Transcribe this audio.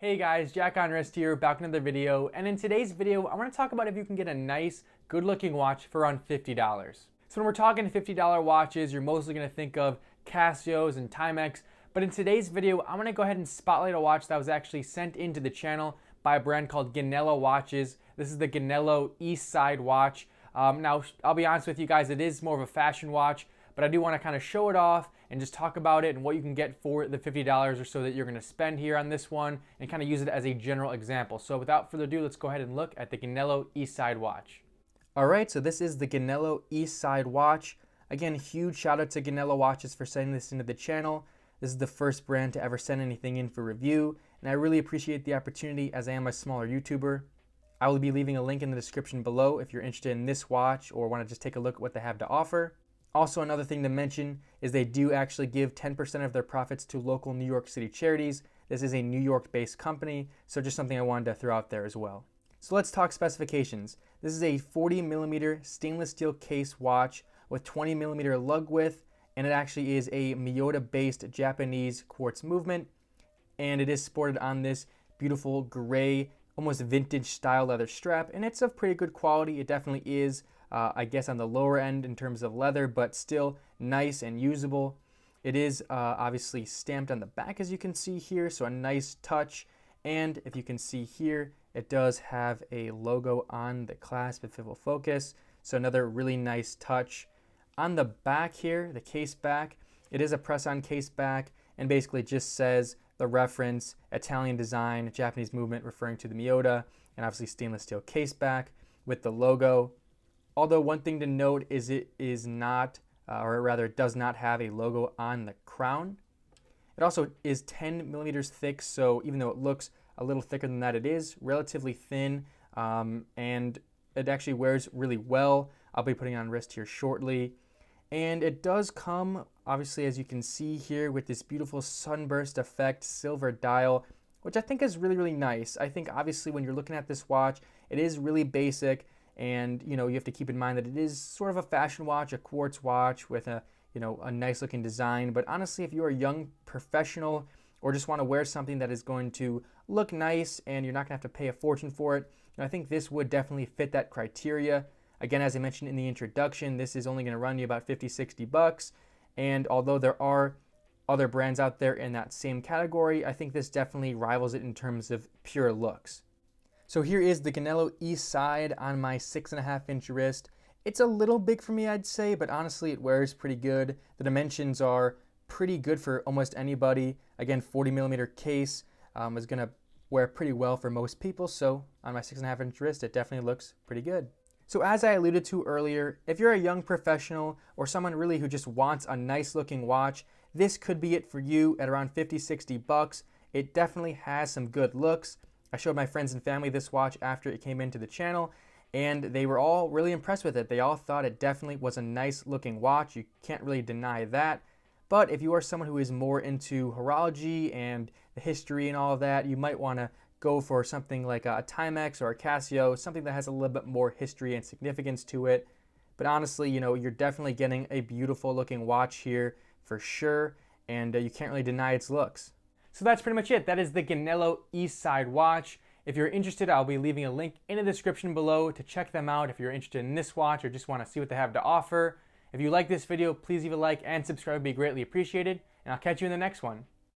Hey guys, Jack on Wrist here, back in another video, and in today's video, I want to talk about if you can get a nice, good-looking watch for around $50. So when we're talking $50 watches, you're mostly going to think of Casios and Timex, but in today's video, I'm going to go ahead and spotlight a watch that was actually sent into the channel by a brand called Gianello watches. This is the Gianello East Side watch. Now, I'll be honest with you guys, it is more of a fashion watch, but I do want to kind of show it off and just talk about it and what you can get for the $50 or so that you're going to spend here on this one and kind of use it as a general example. So without further ado, let's go ahead and look at the Gianello East Side watch. Alright, so this is the Gianello East Side watch. Again, huge shout out to Gianello watches for sending this into the channel. This is the first brand to ever send anything in for review, and I really appreciate the opportunity as I am a smaller YouTuber. I will be leaving a link in the description below if you're interested in this watch or want to just take a look at what they have to offer. Also, another thing to mention is they do actually give 10% of their profits to local New York City charities. This is a New York-based company, so just something I wanted to throw out there as well. So let's talk specifications. This is a 40mm stainless steel case watch with 20mm lug width, and it actually is a Miyota-based Japanese quartz movement, and it is sported on this beautiful gray, almost vintage style leather strap, and it's of pretty good quality. It definitely is. I guess on the lower end in terms of leather, but still nice and usable. It is obviously stamped on the back, as you can see here, so a nice touch. And if you can see here, it does have a logo on the clasp if it will focus, so another really nice touch. On the back here, the case back, it is a press-on case back, and basically just says the reference, Italian design, Japanese movement, referring to the Miyota, and obviously stainless steel case back with the logo. Although one thing to note is it is not, or rather it does not have a logo on the crown. It also is 10mm thick, so even though it looks a little thicker than that, it is relatively thin, and it actually wears really well. I'll be putting it on wrist here shortly. And it does come, obviously, as you can see here, with this beautiful sunburst effect silver dial, which I think is really, really nice. I think obviously when you're looking at this watch, it is really basic. And you have to keep in mind that it is sort of a fashion watch, a quartz watch with a a nice looking design. But honestly, if you're a young professional or just want to wear something that is going to look nice and you're not going to have to pay a fortune for it, I think this would definitely fit that criteria. Again, as I mentioned in the introduction, this is only going to run you about $50-$60. And although there are other brands out there in that same category, I think this definitely rivals it in terms of pure looks. So here is the Gianello East Side on my 6.5-inch wrist. It's a little big for me, I'd say, but honestly it wears pretty good. The dimensions are pretty good for almost anybody. Again, 40mm case is going to wear pretty well for most people, so on my 6.5-inch wrist it definitely looks pretty good. So as I alluded to earlier, if you're a young professional or someone really who just wants a nice looking watch, this could be it for you at around $50-$60. It definitely has some good looks. I showed my friends and family this watch after it came into the channel, and they were all really impressed with it. They all thought it definitely was a nice looking watch. You can't really deny that. But if you are someone who is more into horology and the history and all of that, you might want to go for something like a Timex or a Casio, something that has a little bit more history and significance to it. But honestly, you're definitely getting a beautiful looking watch here for sure, and you can't really deny its looks. So that's pretty much it. That is the Gianello East Side watch. If you're interested, I'll be leaving a link in the description below to check them out if you're interested in this watch or just want to see what they have to offer. If you like this video, please leave a like and subscribe, would be greatly appreciated, and I'll catch you in the next one.